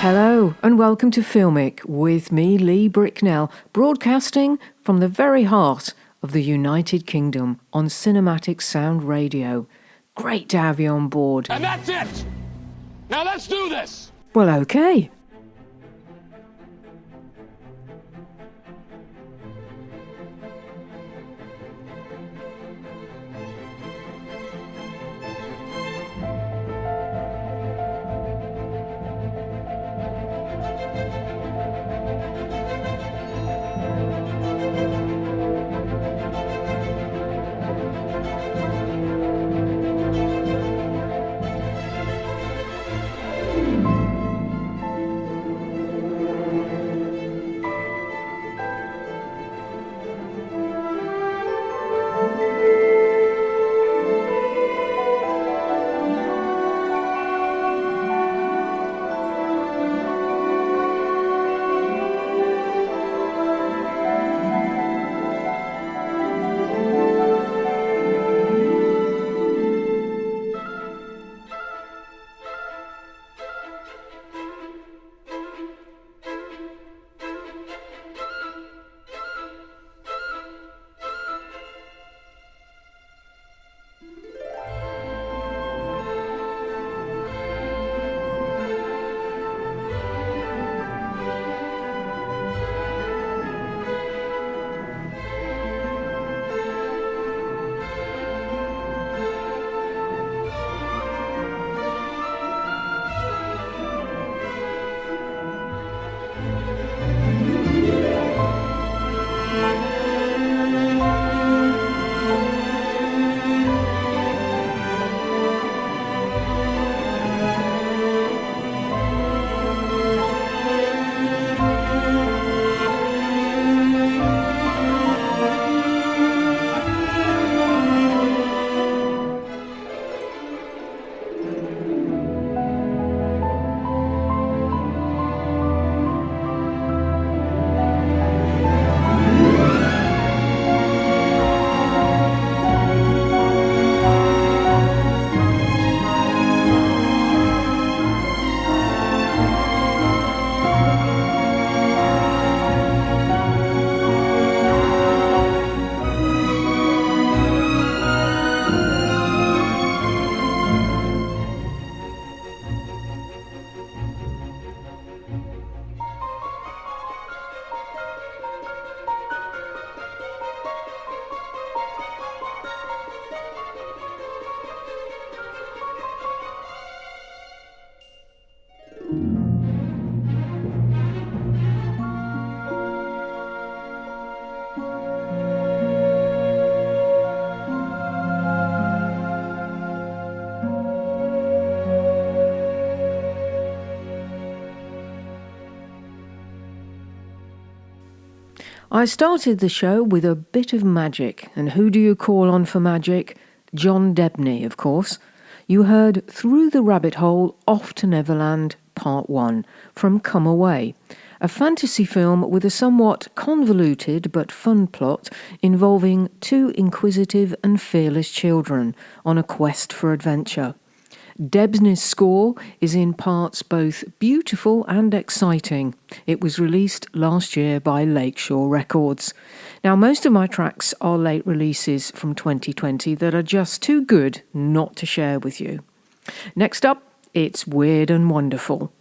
Hello and welcome to Filmic with me, Ley Bricknell, broadcasting from the very heart of the United Kingdom on Cinematic Sound Radio. Great to have you on board. And that's it! Now let's do this! Well, okay. I started the show with a bit of magic, and who do you call on for magic? John Debney, of course. You heard Through the Rabbit Hole, Off to Neverland, Part 1, from Come Away, a fantasy film with a somewhat convoluted but fun plot involving two inquisitive and fearless children on a quest for adventure. Debney's score is in parts both beautiful and exciting. It was released last year by Lakeshore Records. Now, most of my tracks are late releases from 2020 that are just too good not to share with you. Next up, it's Weird and Wonderful.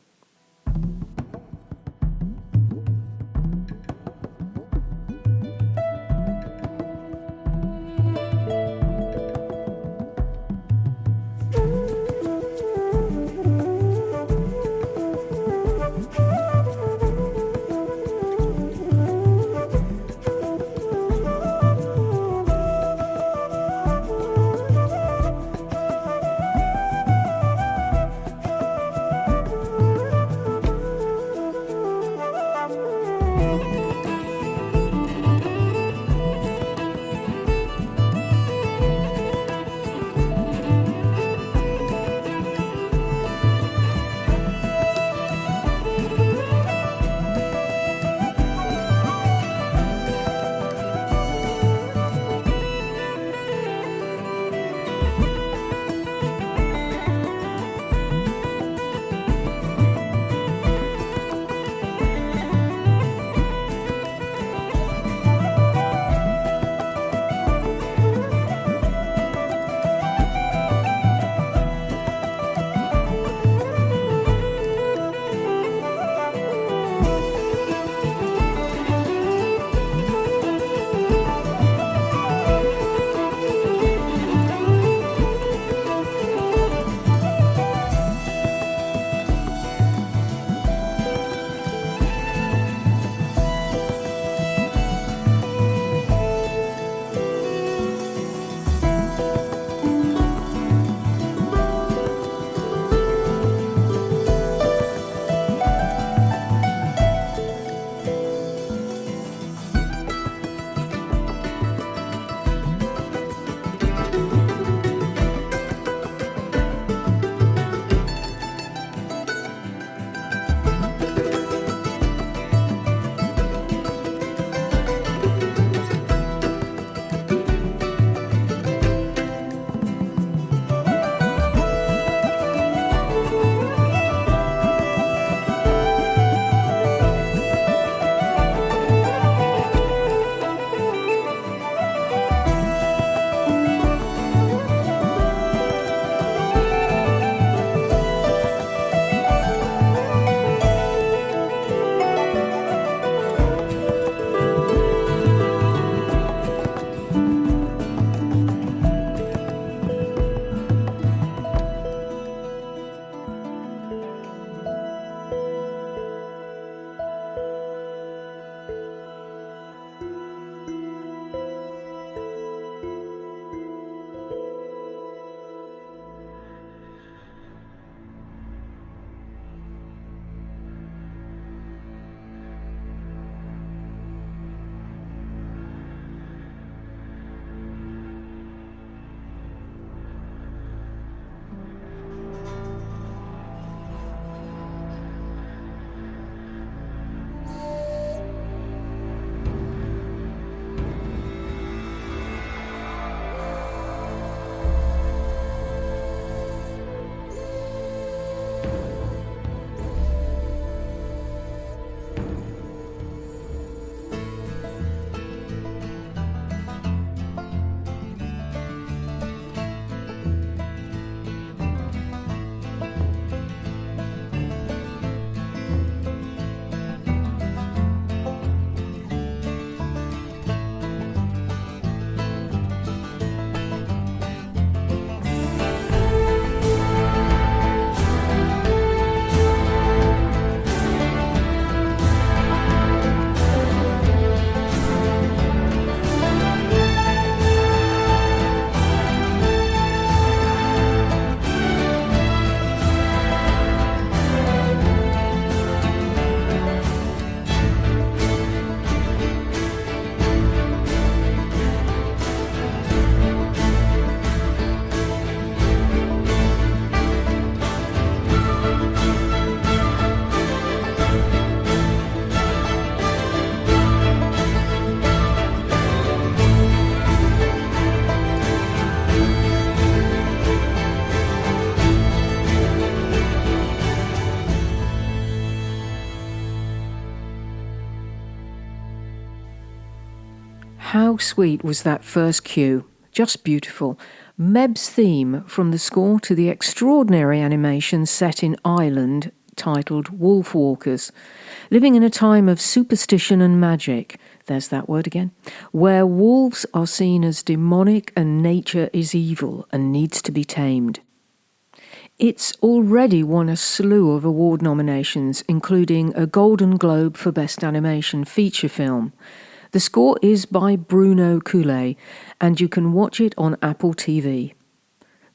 How sweet was that first cue? Just beautiful. Meb's theme from the score to the extraordinary animation set in Ireland titled Wolfwalkers, living in a time of superstition and magic, there's that word again, where wolves are seen as demonic and nature is evil and needs to be tamed. It's already won a slew of award nominations, including a Golden Globe for Best Animation Feature Film. The score is by Bruno Coulet, and you can watch it on Apple TV.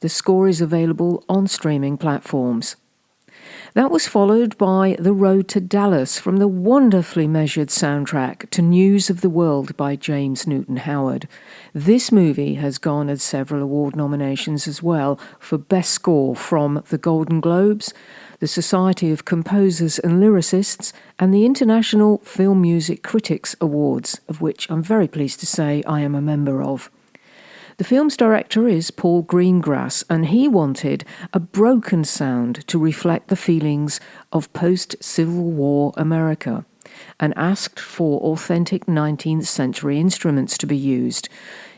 The score is available on streaming platforms. That was followed by The Road to Dallas from the wonderfully measured soundtrack to News of the World by James Newton Howard. This movie has garnered several award nominations as well for Best Score from the Golden Globes, the Society of Composers and Lyricists, and the International Film Music Critics Awards, of which I'm very pleased to say I am a member of. The film's director is Paul Greengrass, and he wanted a broken sound to reflect the feelings of post-Civil War America, and asked for authentic 19th century instruments to be used.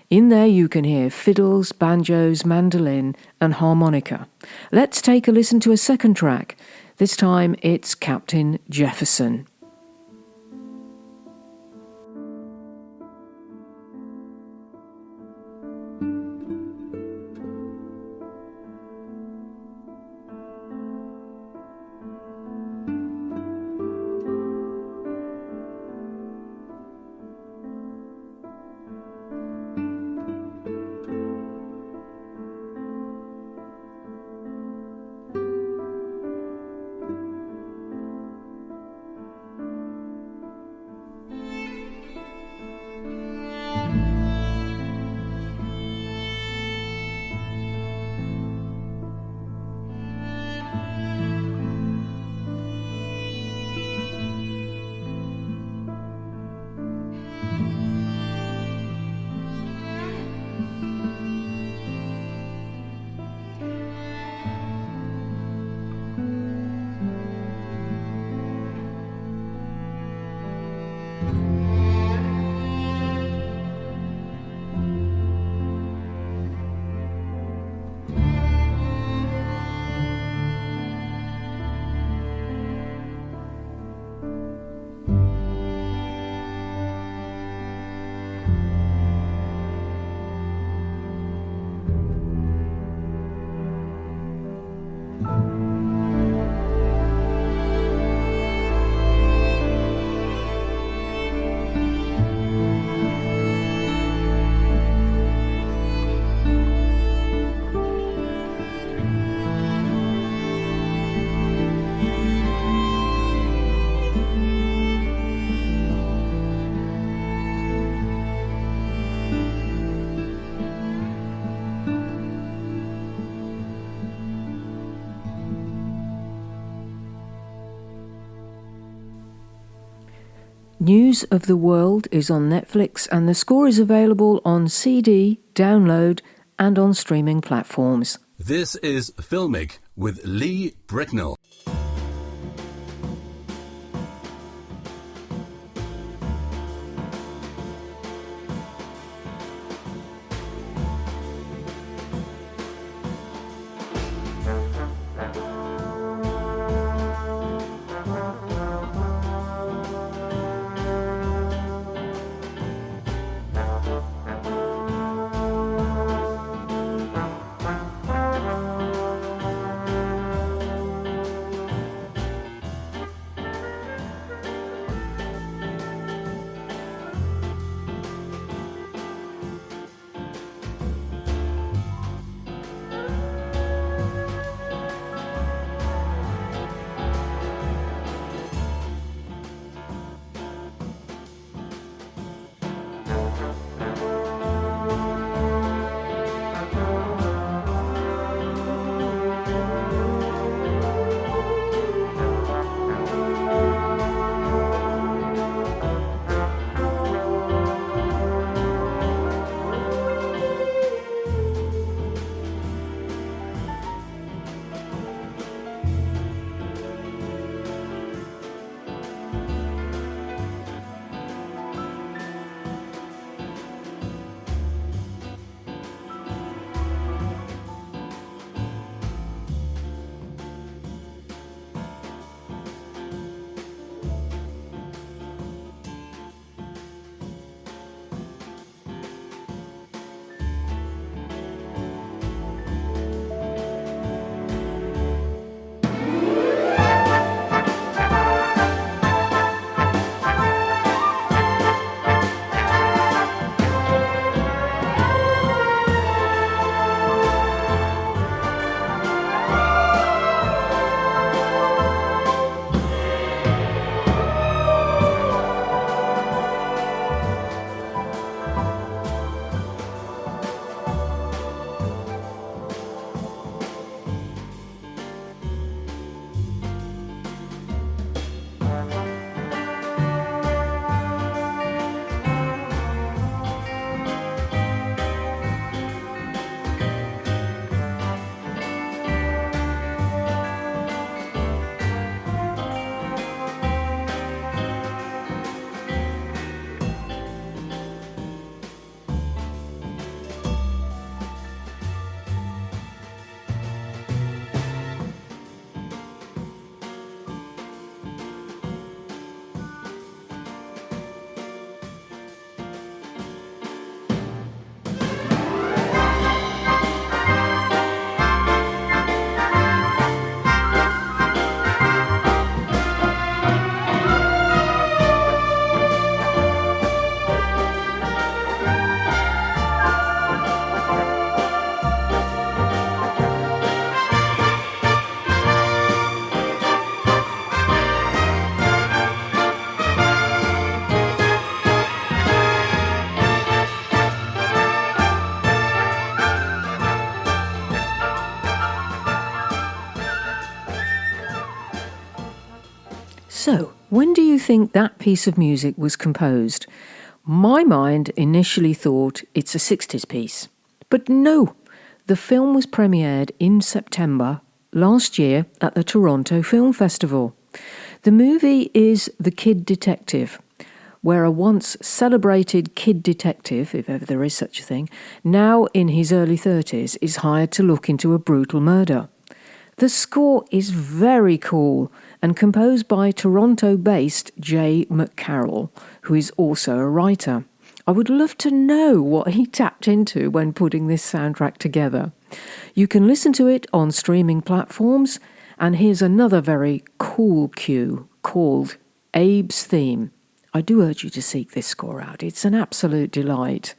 In there you can hear fiddles, banjos, mandolin, and harmonica. Let's take a listen to a second track. This time it's Captain Jefferson. News of the World is on Netflix, and the score is available on CD, download, and on streaming platforms. This is Filmic with Ley Bricknell. So, when do you think that piece of music was composed? My mind initially thought it's a 60s piece. But no, the film was premiered in September last year at the Toronto Film Festival. The movie is The Kid Detective, where a once celebrated kid detective, if ever there is such a thing, now in his early 30s, is hired to look into a brutal murder. The score is very cool and composed by Toronto-based Jay McCarroll, who is also a writer. I would love to know what he tapped into when putting this soundtrack together. You can listen to it on streaming platforms, and here's another very cool cue called Abe's Theme. I do urge you to seek this score out. It's an absolute delight.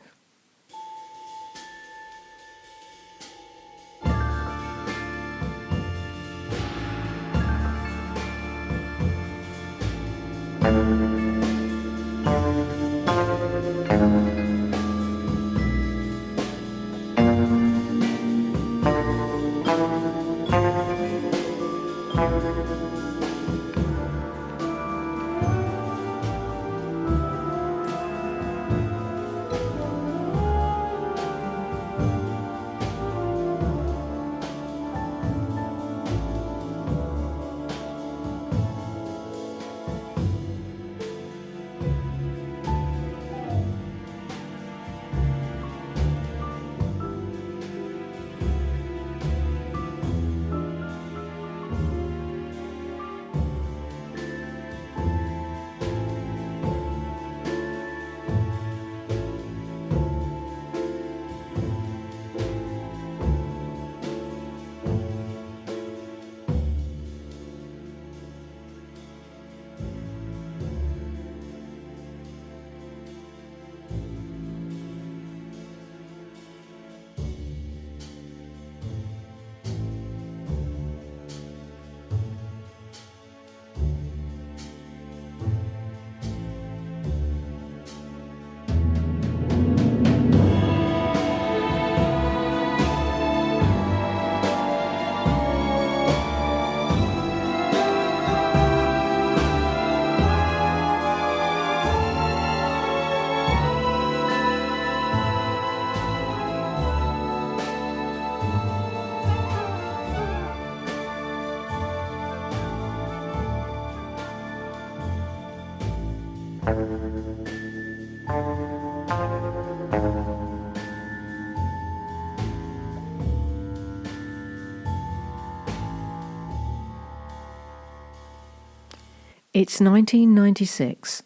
It's 1996.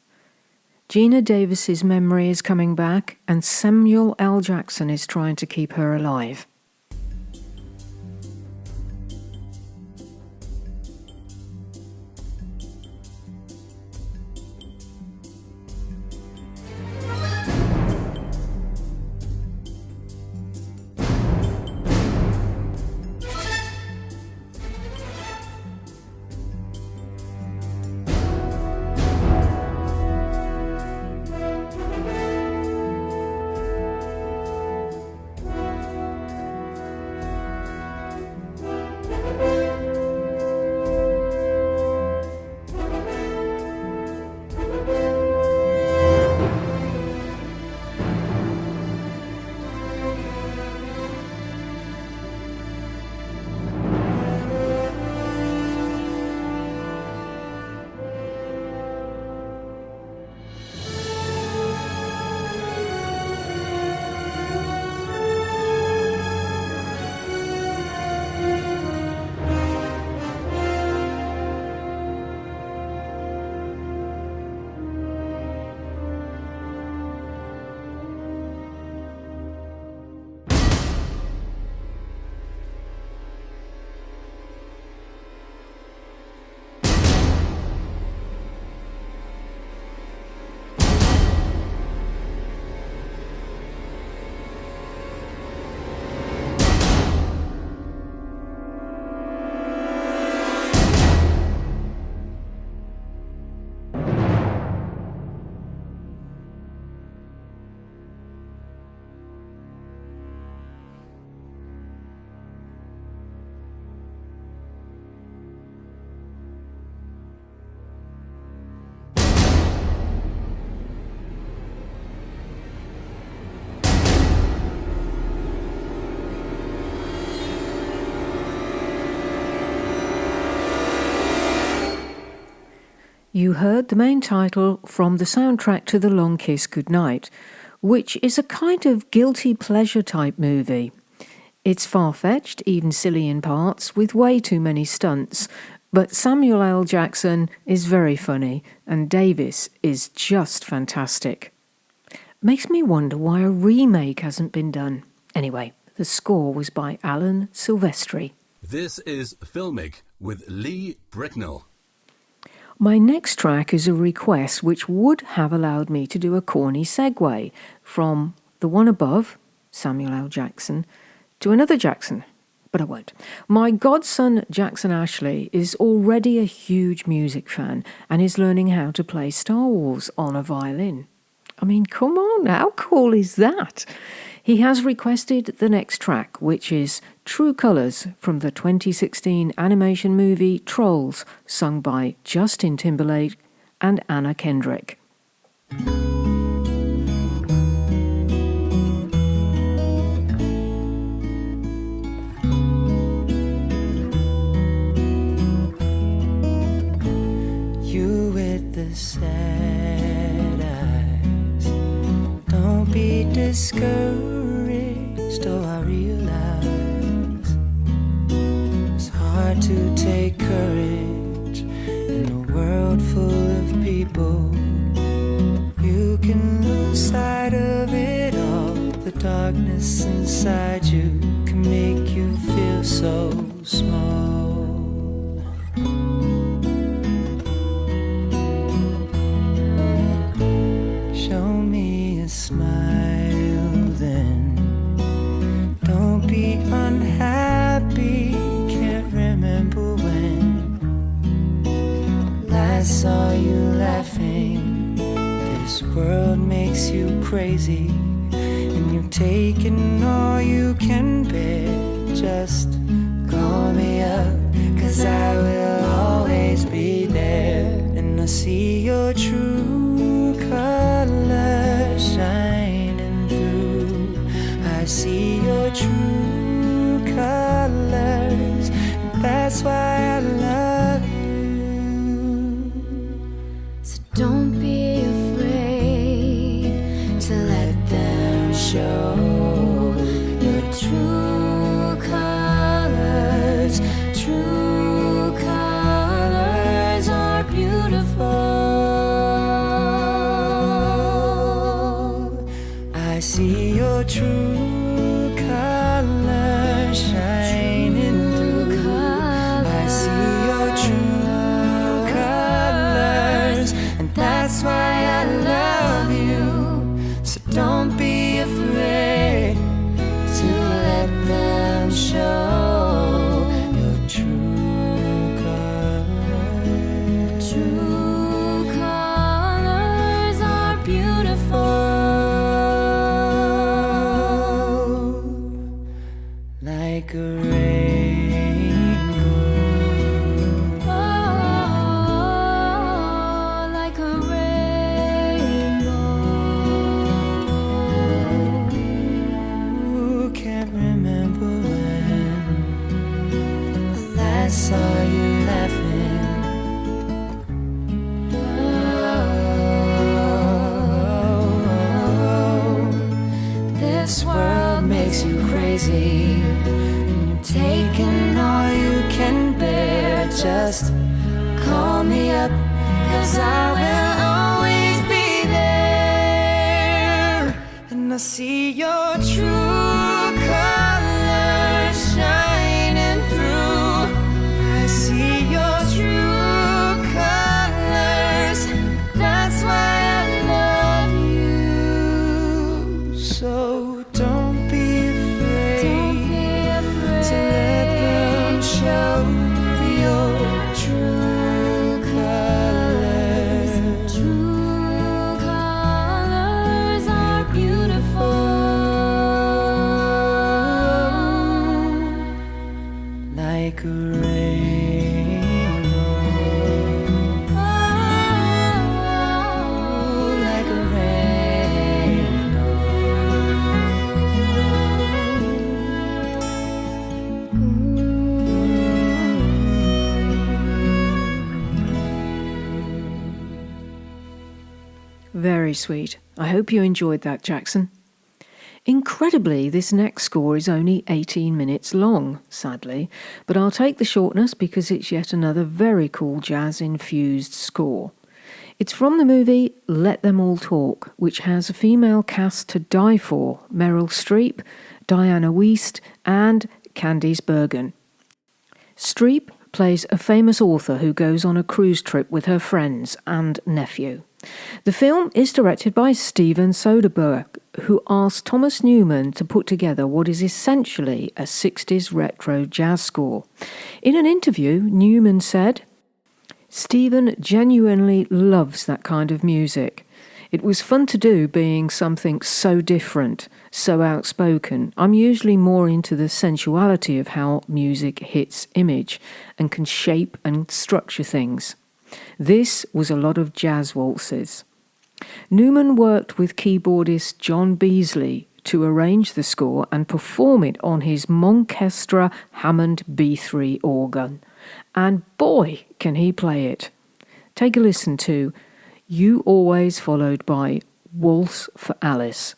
Gina Davis's memory is coming back, and Samuel L. Jackson is trying to keep her alive. You heard the main title from the soundtrack to The Long Kiss Goodnight, which is a kind of guilty pleasure type movie. It's far-fetched, even silly in parts, with way too many stunts, but Samuel L. Jackson is very funny, and Davis is just fantastic. Makes me wonder why a remake hasn't been done. Anyway, the score was by Alan Silvestri. This is Filmic with Ley Bricknell. My next track is a request which would have allowed me to do a corny segue from the one above, Samuel L. Jackson, to another Jackson, but I won't. My godson Jackson Ashley is already a huge music fan and is learning how to play Star Wars on a violin. I mean, come on, how cool is that? He has requested the next track, which is True Colours from the 2016 animation movie Trolls, sung by Justin Timberlake and Anna Kendrick. You with the sad eyes, don't be discouraged, oh I realize it's hard to take courage in a world full of people. You can lose sight of it all. The darkness inside you can make you feel so small. Show me a smile then. Don't be unhappy. Can't remember when last saw you laughing. This world makes you crazy, and you've taken all you can bear. Just call me up, 'cause I will always be there. And I see your true colors shining through. I see your true colors, and that's why I love you. So don't be afraid to let them show your true colors. True colors are beautiful. I see your true colors shining through. I see your true colors, and that's why I love you. So don't be afraid to let them show your true colors. True colors are beautiful. Like a rainbow. Oh, like a rainbow. Ooh, can't remember when I last saw you laughing. Oh, this world makes you crazy, and you've taken all you can bear. Just call me up, 'cause I will always be there. And I see your true colors shining through. I see your true colors. That's why I love you. So don't be afraid, to let them show your true colors. True colors are beautiful. Very sweet. I hope you enjoyed that, Jackson. Incredibly, this next score is only 18 minutes long, sadly, but I'll take the shortness because it's yet another very cool jazz-infused score. It's from the movie Let Them All Talk, which has a female cast to die for: Meryl Streep, Diana Wiest, and Candice Bergen. Streep plays a famous author who goes on a cruise trip with her friends and nephew. The film is directed by Steven Soderbergh, who asked Thomas Newman to put together what is essentially a 60s retro jazz score. In an interview, Newman said, "Steven genuinely loves that kind of music. It was fun to do, being something so different, so outspoken. I'm usually more into the sensuality of how music hits image and can shape and structure things. This was a lot of jazz waltzes." Newman worked with keyboardist John Beasley to arrange the score and perform it on his Monkestra Hammond B3 organ. And boy, can he play it. Take a listen to You Always, followed by Waltz for Alice.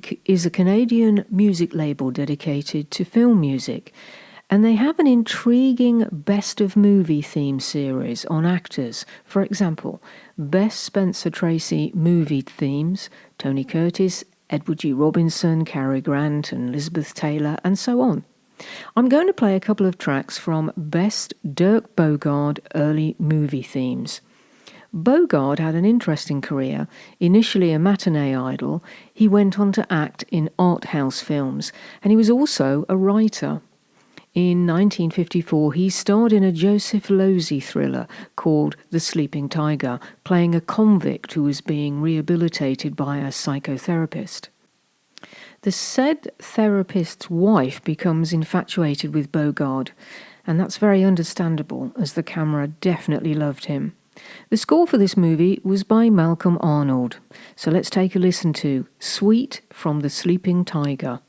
Filmic is a Canadian music label dedicated to film music, and they have an intriguing Best of Movie theme series on actors. For example, Best Spencer Tracy movie themes, Tony Curtis, Edward G. Robinson, Cary Grant and Elizabeth Taylor, and so on. I'm going to play a couple of tracks from Best Dirk Bogarde early movie themes. Bogarde had an interesting career. Initially a matinee idol, he went on to act in art house films, and he was also a writer. In 1954, he starred in a Joseph Losey thriller called The Sleeping Tiger, playing a convict who was being rehabilitated by a psychotherapist. The said therapist's wife becomes infatuated with Bogarde, and that's very understandable, as the camera definitely loved him. The score for this movie was by Malcolm Arnold, so let's take a listen to Sweet from The Sleeping Tiger.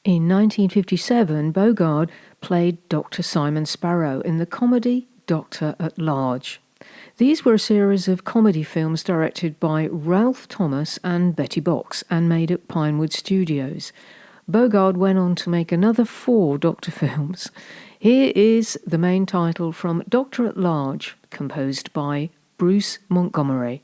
In 1957, Bogarde played Dr. Simon Sparrow in the comedy Doctor at Large. These were a series of comedy films directed by Ralph Thomas and Betty Box and made at Pinewood Studios. Bogarde went on to make another 4 Doctor films. Here is the main title from Doctor at Large, composed by Bruce Montgomery.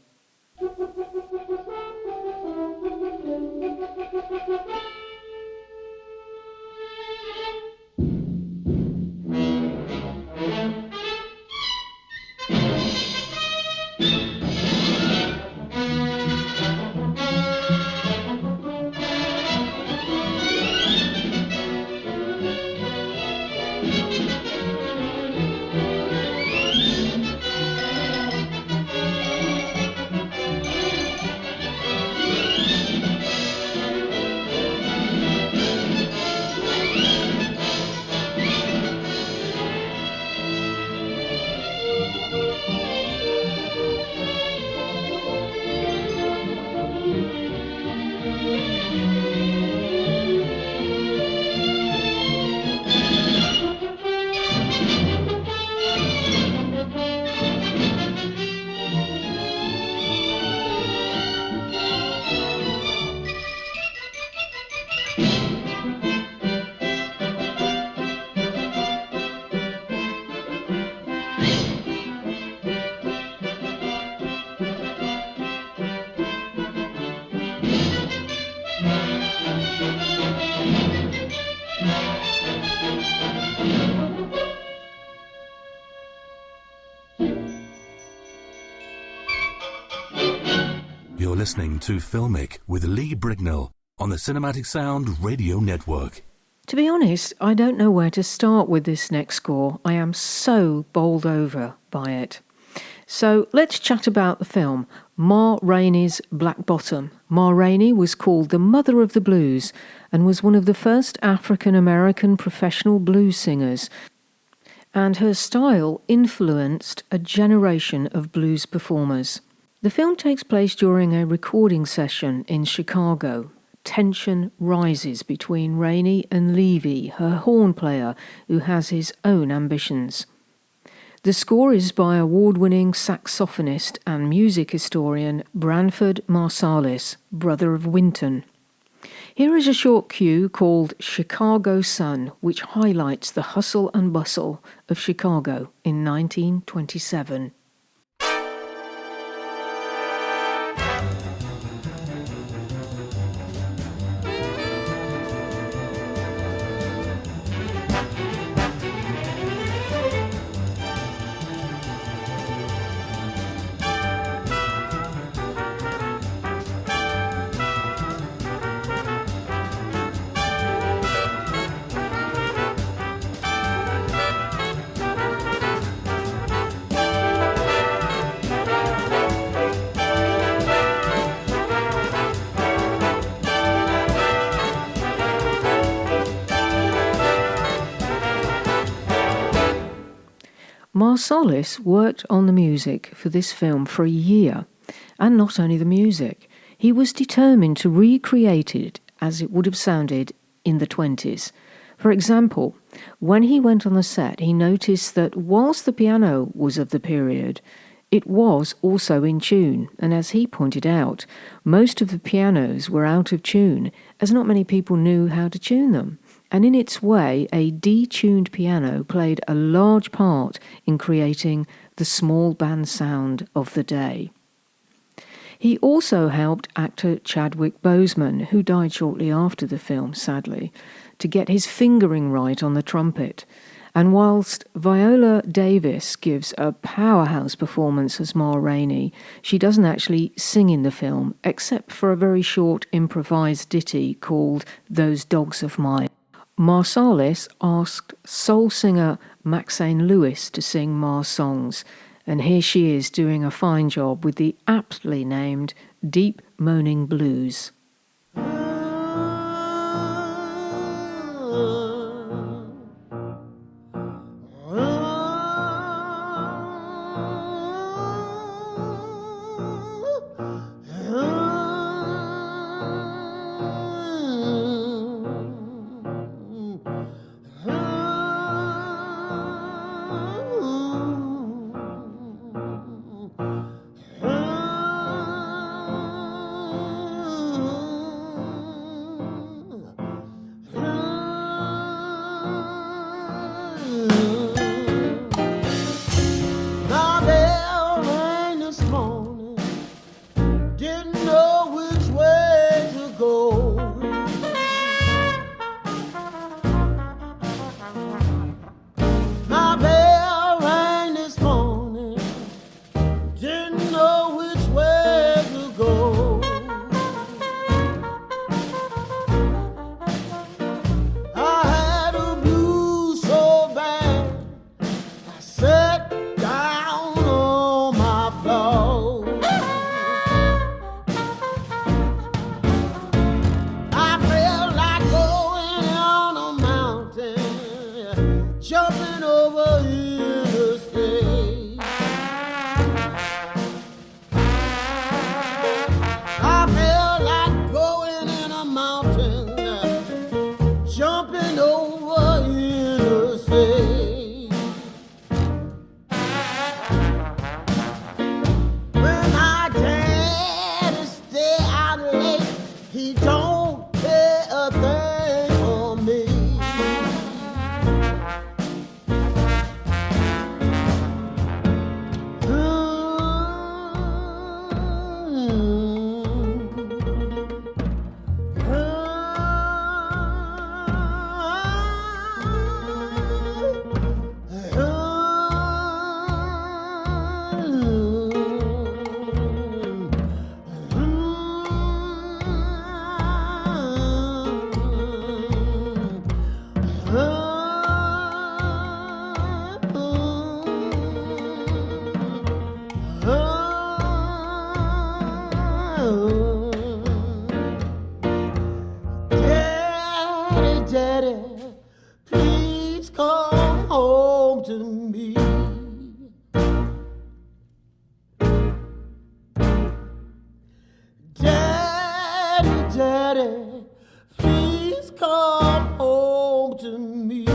You're listening to Filmic with Ley Bricknell on the Cinematic Sound Radio Network. To be honest, I don't know where to start with this next score. I am so bowled over by it. So let's chat about the film, Ma Rainey's Black Bottom. Ma Rainey was called the mother of the blues and was one of the first African-American professional blues singers, and her style influenced a generation of blues performers. The film takes place during a recording session in Chicago. Tension rises between Rainey and Levy, her horn player, who has his own ambitions. The score is by award-winning saxophonist and music historian Branford Marsalis, brother of Wynton. Here is a short cue called Chicago Sun, which highlights the hustle and bustle of Chicago in 1927. Marsalis worked on the music for this film for a year, and not only the music. He was determined to recreate it as it would have sounded in the 20s. For example, when he went on the set, he noticed that whilst the piano was of the period, it was also in tune, and as he pointed out, most of the pianos were out of tune, as not many people knew how to tune them. And in its way, a detuned piano played a large part in creating the small band sound of the day. He also helped actor Chadwick Boseman, who died shortly after the film, sadly, to get his fingering right on the trumpet. And whilst Viola Davis gives a powerhouse performance as Ma Rainey, she doesn't actually sing in the film, except for a very short improvised ditty called Those Dogs of Mine. Marsalis asked soul singer Maxine Lewis to sing Ma's songs, and here she is doing a fine job with the aptly named Deep Moaning Blues. My bell rang this morning, didn't Daddy, please come home to me.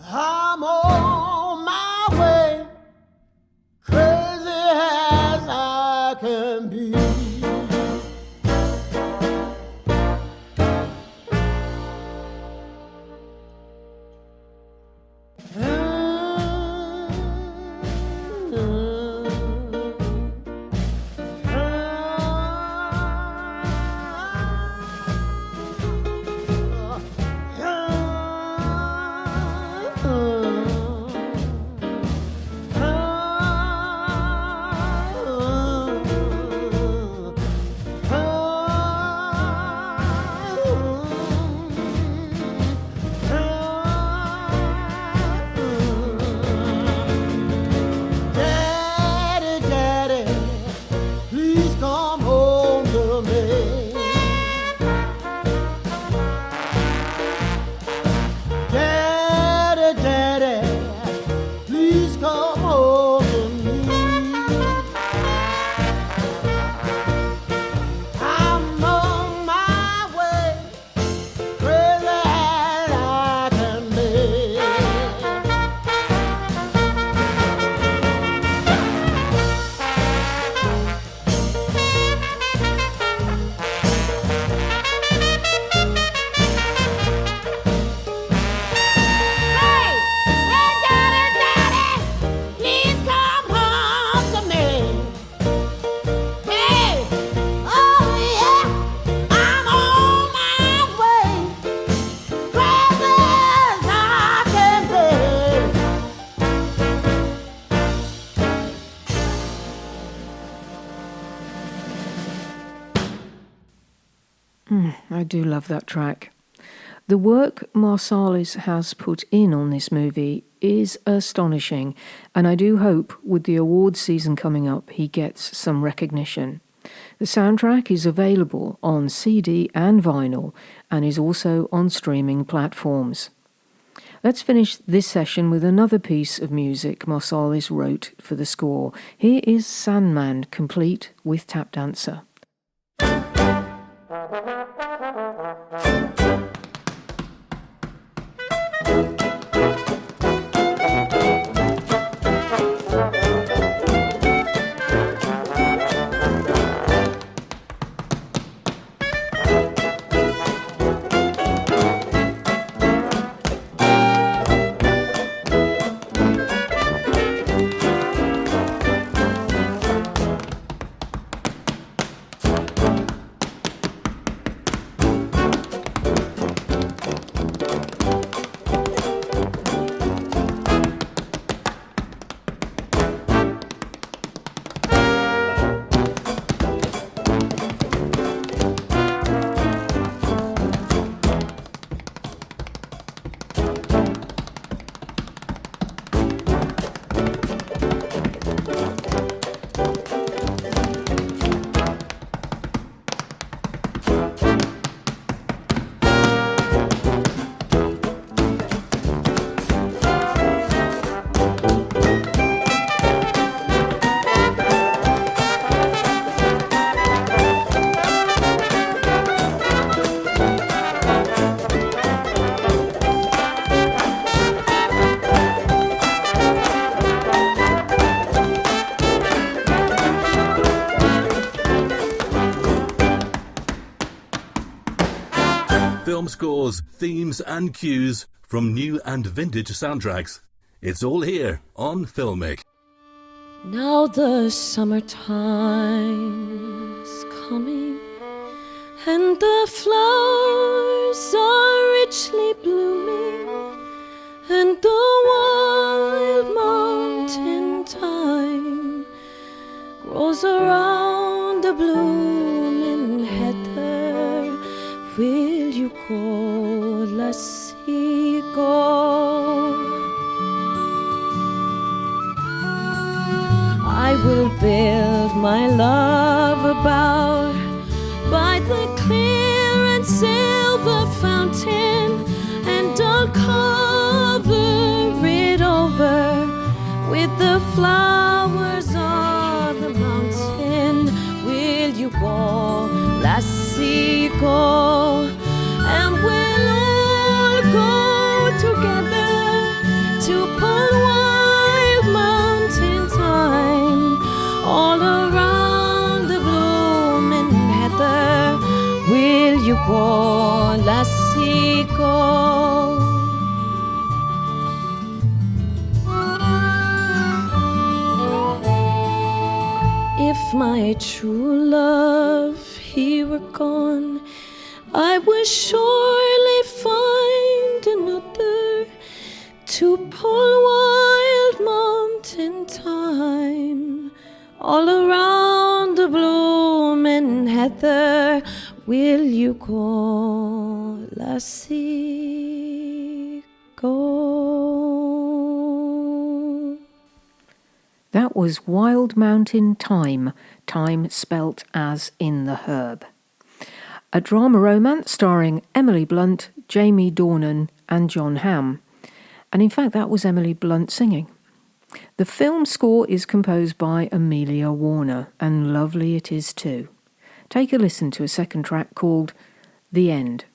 I'm on my way, crazy as I can be. I do love that track. The work Marsalis has put in on this movie is astonishing, and I do hope with the awards season coming up he gets some recognition. The soundtrack is available on CD and vinyl and is also on streaming platforms. Let's finish this session with another piece of music Marsalis wrote for the score. Here is Sandman, complete with tap dancer. Film scores, themes and cues from new and vintage soundtracks. It's all here on Filmic. Now the summertime's coming, and the flowers are richly blooming, and the wild mountain thyme grows around the blooming heather. Will you call us seagull? I will build my love about by the clear and silver fountain, and I'll cover it over with the flowers of the mountain. to pull wild mountain thyme all around the blooming heather. Will you go, lassie, go? If my true love he were gone, I would surely find another to pull wild mountain thyme all around the blooming heather. Will you go, lassie, go? That was Wild Mountain Thyme, thyme spelt as in the herb. A drama romance starring Emily Blunt, Jamie Dornan and John Hamm. And in fact, that was Emily Blunt singing. The film score is composed by Amelia Warner, and lovely it is too. Take a listen to a second track called The End.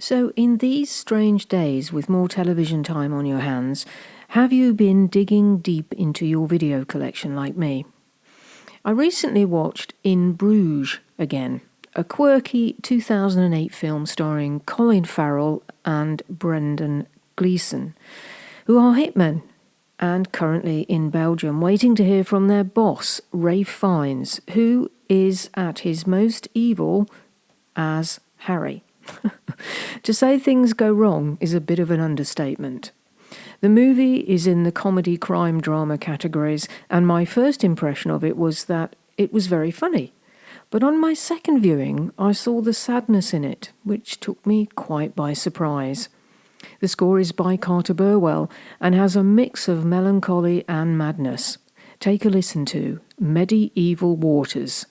So, in these strange days with more television time on your hands, have you been digging deep into your video collection like me? I recently watched In Bruges again, a quirky 2008 film starring Colin Farrell and Brendan Gleeson, who are hitmen and currently in Belgium waiting to hear from their boss, Ralph Fiennes, who is at his most evil as Harry. To say things go wrong is a bit of an understatement. The movie is in the comedy crime drama categories, and my first impression of it was that it was very funny. But on my second viewing, I saw the sadness in it, which took me quite by surprise. The score is by Carter Burwell and has a mix of melancholy and madness. Take a listen to Medieval Waters.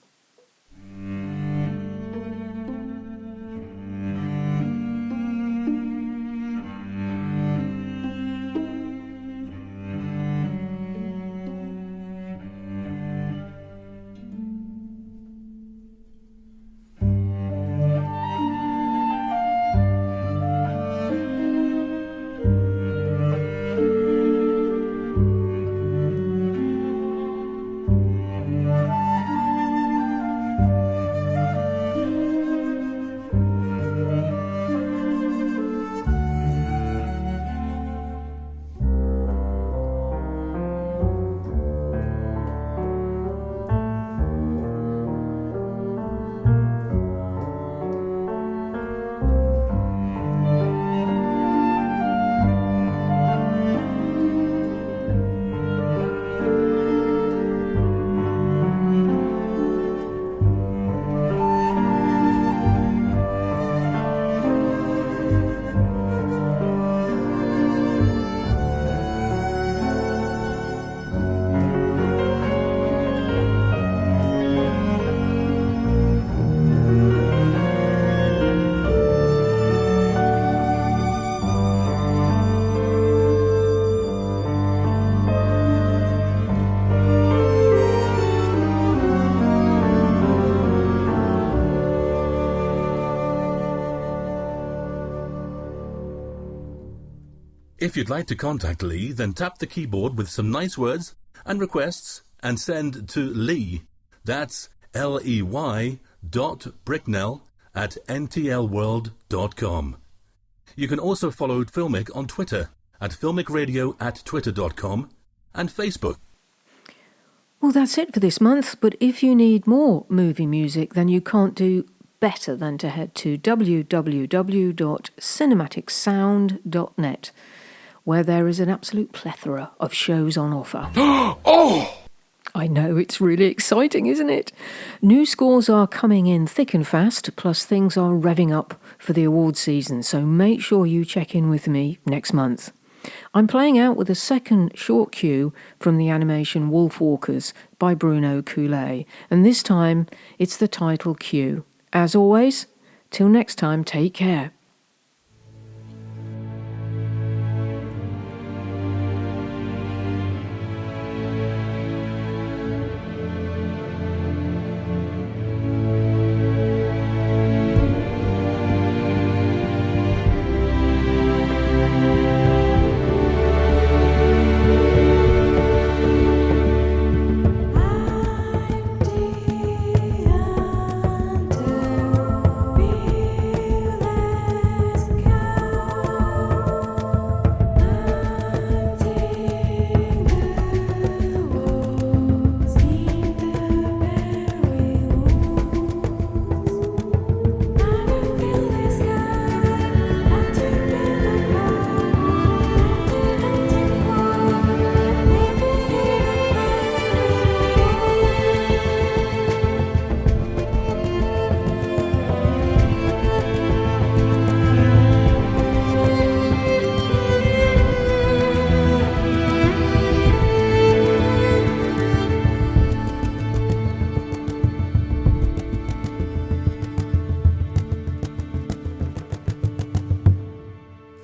If you'd like to contact Lee, then tap the keyboard with some nice words and requests and send to Lee, that's Ley, .bricknell@ntlworld.com. You can also follow Filmic on Twitter at filmicradio@twitter.com and Facebook. Well, that's it for this month, but if you need more movie music, then you can't do better than to head to www.cinematicsound.net, where there is an absolute plethora of shows on offer. Oh! I know, it's really exciting, isn't it? New scores are coming in thick and fast, plus things are revving up for the award season, so make sure you check in with me next month. I'm playing out with a second short cue from the animation WOLFWALKERS by Bruno Coulet, and this time it's the title cue. As always, till next time, take care.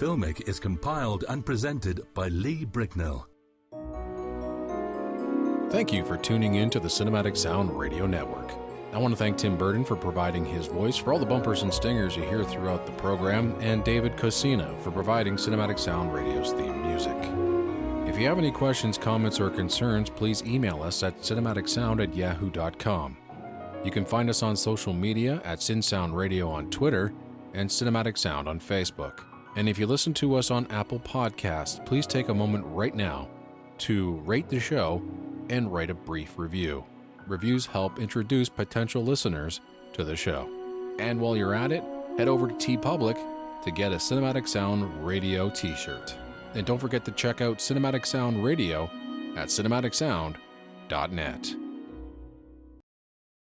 Filmic is compiled and presented by Ley Bricknell. Thank you for tuning in to the Cinematic Sound Radio Network. I want to thank Tim Burton for providing his voice for all the bumpers and stingers you hear throughout the program, and David Coscina for providing Cinematic Sound Radio's theme music. If you have any questions, comments, or concerns, please email us at cinematicsound@yahoo.com. You can find us on social media at CinSound Radio on Twitter and Cinematic Sound on Facebook. And if you listen to us on Apple Podcasts, please take a moment right now to rate the show and write a brief review. Reviews help introduce potential listeners to the show. And while you're at it, head over to TeePublic to get a Cinematic Sound Radio t-shirt. And don't forget to check out Cinematic Sound Radio at cinematicsound.net.